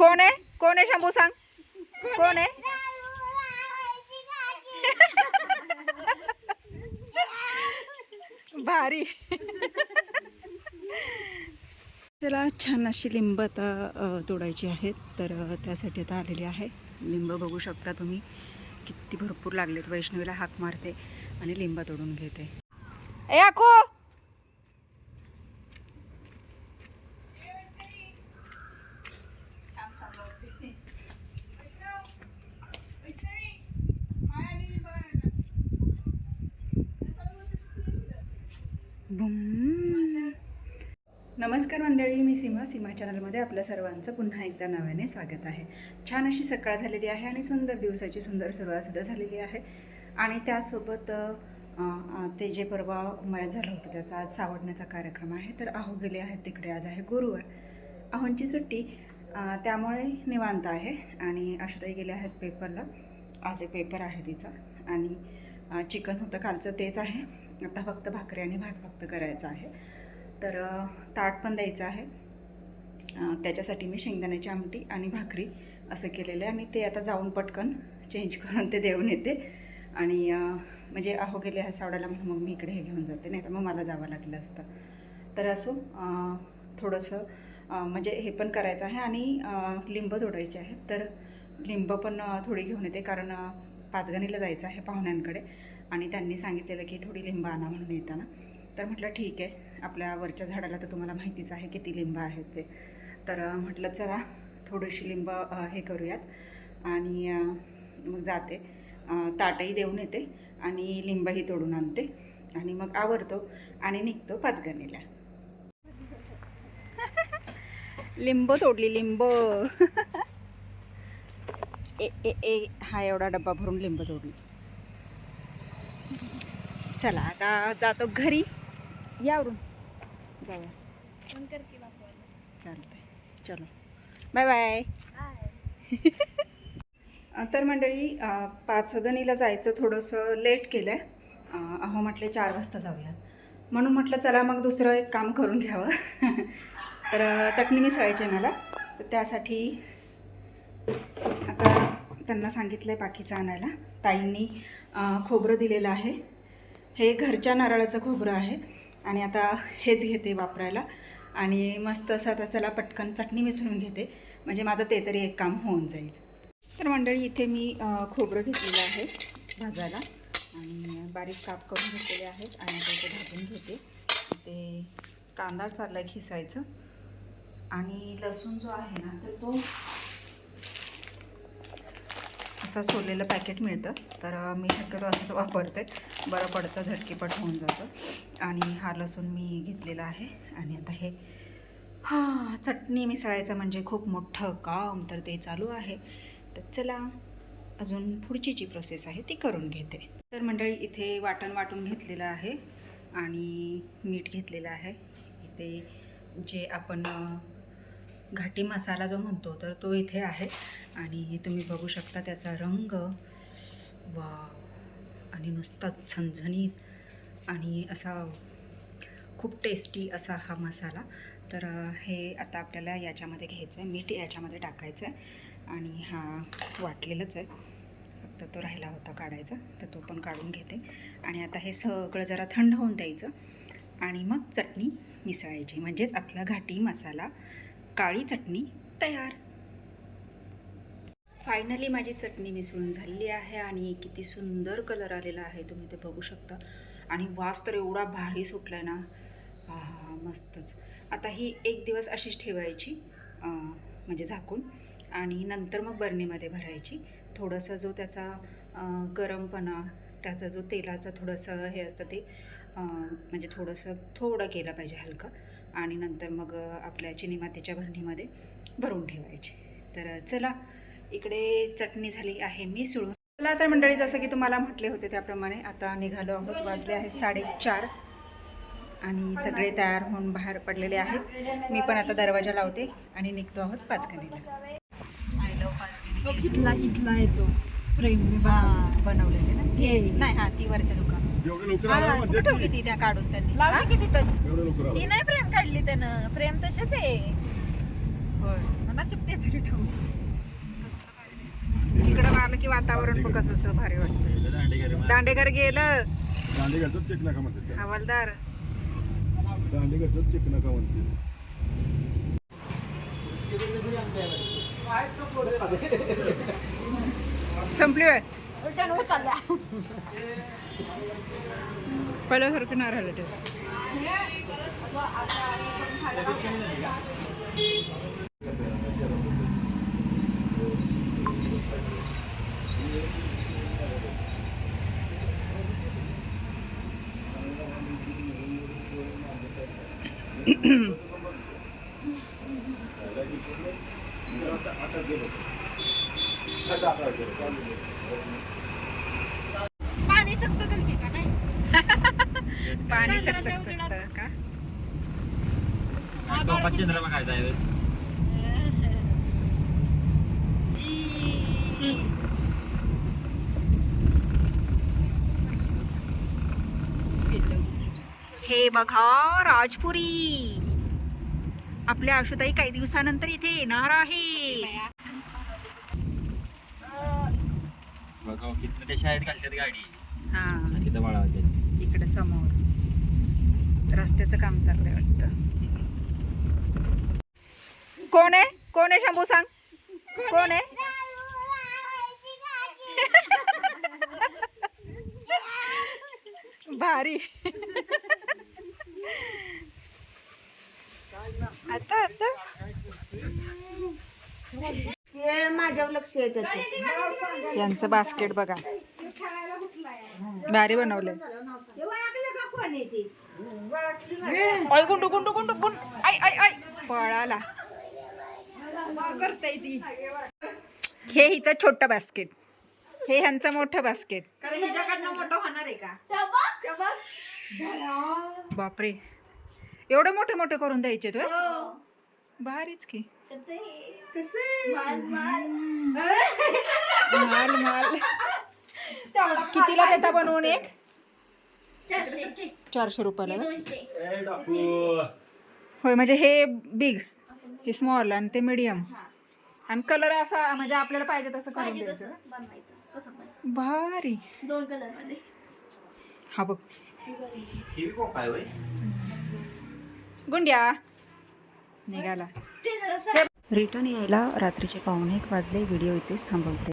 कोण आहे? कोण आहे शंभू सांग, कोण आहे? भारी. त्याला छान अशी लिंब आता तोडायची आहेत, तर त्यासाठी आता आलेली आहे. लिंब बघू शकता तुम्ही किती भरपूर लागलेत. वैष्णवीला हाक मारते आणि लिंब तोडून घेते. ए आखो, नमस्कार मंडळी, मी सीमा चॅनलमध्ये आपल्या सर्वांचं पुन्हा एकदा नव्याने स्वागत आहे. छान अशी सकाळ झालेली आहे आणि सुंदर दिवसाची सुंदर सुरुवातसुद्धा झालेली आहे. आणि त्यासोबत ते जे परवा मयात झालं होतं त्याचा आज सावडण्याचा कार्यक्रम आहे. तर आहो गेले आहेत तिकडे. आज आहे गुरुवार, आहोंची सुट्टी, त्यामुळे निवांत आहे. आणि आशुताई गेले आहेत पेपरला. आज एक पेपर आहे तिचा. आणि चिकन होतं कालचं, तेच आहे. आता फक्त भाकरी आणि भात फक्त करायचा आहे. तर ताट पण द्यायचं आहे. त्याच्यासाठी मी शेंगदाण्याची आमटी आणि भाकरी असं केलेलं आहे. आणि ते आता जाऊन पटकन चेंज करून ते देऊन येते. आणि म्हणजे आहो गेले आहे सावडायला म्हणून मग मी इकडे हे घेऊन जाते, नाही तर मग मला जावं लागलं असतं. तर असो थोडंसं म्हणजे हे पण करायचं आहे. आणि लिंब तोडायचे आहेत, तर लिंब पण थोडी घेऊन येते, कारण पाचगणीला जायचं आहे पाहुण्यांकडे. आणि त्यांनी सांगितलेलं की थोडी लिंब आणा म्हणून येताना. तर म्हटलं ठीक आहे, आपल्या वरच्या झाडाला तर तुम्हाला माहितीच आहे किती लिंब आहेत ते. तर म्हटलं चला थोडीशी लिंब हे करूयात. आणि मग जाते, ताटही देऊन येते आणि लिंबही तोडून आणते. आणि मग आवरतो आणि निघतो पाचगणीला. लिंब तोडली, लिंब. ए हा एवढा डब्बा भरून लिंब तोडली. चला आता जातो घरी. यावरून जाऊया. चालतंय, चलो बाय बाय. तर मंडळी 5 जायचं थोडंसं लेट केलं आहे. अहो म्हटले 4 वाजता जाऊयात, म्हणून म्हटलं चला मग दुसरं एक काम करून घ्यावं. तर चटणी मिसळायची आहे मला. तर त्यासाठी आता त्यांना सांगितलं आहे बाकीचं आणायला. ताईंनी खोबरं दिलेलं आहे. हे घरच्या नारळाचं खोबरं आहे. आणि आता हेच घेते वापरायला. आणि मस्त असं आता चला पटकन चटणी मिसळून घेते, म्हणजे माझं ते तरी एक काम होऊन जाईल. तर मंडळी इथे मी खोबरं घेतलेलं आहे भाजायला. आणि बारीक काप करून घेतलेले आहेत. आणि ते भाजून घेते. ते कांदा चालला आहे खिसायचं. आणि लसूण जो आहे ना, तर तो असं सोललेलं पॅकेट मिळतं, तर मी शक्यतो असंच वापरते, बरं पडतं, झटकीपट होऊन जातं. आणि हा लसूण मी घेतलेला आहे. आणि आता हे चटणी मिसळायचं म्हणजे खूप मोठं काम, तर ते चालू आहे. तर चला अजून पुढची जी प्रोसेस आहे ती करून घेते. तर मंडळी इथे वाटून घेतलेलं आहे. आणि मीठ घेतलेलं आहे. इथे जे आपण घाटी मसाला जो म्हणतो तर तो इथे आहे. आणि तुम्ही बघू शकता त्याचा रंग, वा, आणि नुसता झणझणीत आणि असा खूप टेस्टी असा हा मसाला. तर हे आता आपल्याला याच्यामध्ये घ्यायचं आहे, मीठ याच्यामध्ये टाकायचं आहे. आणि हा वाटलेलंच आहे, फक्त तो राहिला होता काढायचा, तर तो पण काढून घेते. आणि आता हे सगळं जरा थंड होऊन द्यायचं. आणि मग चटणी मिसळायची, म्हणजेच आपला घाटी मसाला काळी चटणी तयार. फायनली माझी चटणी मिसळून झालेली आहे. आणि किती सुंदर कलर आलेला आहे, तुम्ही ते बघू शकता. आणि वास तर एवढा भारी सुटला आहे ना, हा मस्तच. आता ही 1 दिवस अशीच ठेवायची, म्हणजे झाकून. आणि नंतर मग बरणीमध्ये भरायची. थोडंसं जो त्याचा गरमपणा, त्याचा जो तेलाचं थोडंसं हे असतं ते म्हणजे थोडं केलं पाहिजे हलकं. आणि नंतर मग आपल्या चिनी मातीच्या भरणीमध्ये भरून ठेवायची. तर चला इकडे चटणी झाली आहे मिसळून. चला तर मंडळी, जसं की तुम्हाला म्हटले होते त्याप्रमाणे आता निघालो आहोत. वाजले आहे 4:30. आणि सगळे तयार होऊन बाहेर पडलेले आहेत. मी पण आता दरवाजा लावते आणि निघतो आहोत पाचगणीला. I love Panchgani. इथला येतो फ्रेम बनवलेले ना, नाही हा ती वरच्या दुकान कुठे ठेवली ती त्या काढून त्यांनी लावली की तिथंच. ती नाही फ्रेम काढली त्यानं, फ्रेम तशीच आहे. होय ना, तिकडं आलं की वातावरण बघ कसं भारी वाटतं. दांडेकर गेलं. दांडेकरचं चेक नका म्हणते, हवालदार दांडेकरचं चेक नका म्हणते. संपली होय पहिल्यासारखं नाही राहिलं ते. पाणी चकचकल की का नाही पाणी चकचकतं का? चंद्र बघायचा आहे. हे बघा राजपुरी. आपल्या आशुताई काही दिवसानंतर इथे येणार आहे. बघा किती ते शाळेत घालतात गाडी. हा तिथं बाळावतात. इकडे समोर रस्त्याचं काम चाललंय वाटतं. कोण आहे? कोण आहे शंभू सांग? कोण आहे? भारी. आता आता हे माझ्यावर लक्ष येत यांचं बास्केट बघा भारी बनवलंय. ओय गुंडू गुंडू गुंडू गुंड आय आय आय पळाला. हे हिचं छोटं बास्केट, हे ह्यांचं मोठं बास्केट. मोठं होणार आहे का? बापरे एवढे मोठे मोठे करून द्यायचे तो. भारीच की. माल माल कितीला देता बनवून? एक 400 रुपयाला का? होय म्हणजे हे बिग, हे स्मॉल आणि ते मीडियम आणि कलर असा म्हणजे आपल्याला पाहिजे तसं करून द्यायचं. भारी. 2 कलर मध्ये. हा बघ गुंड्या निघाला. रिटर्न यायला रात्रीचे 1:15 वाजले. व्हिडिओ इथेच थांबवते.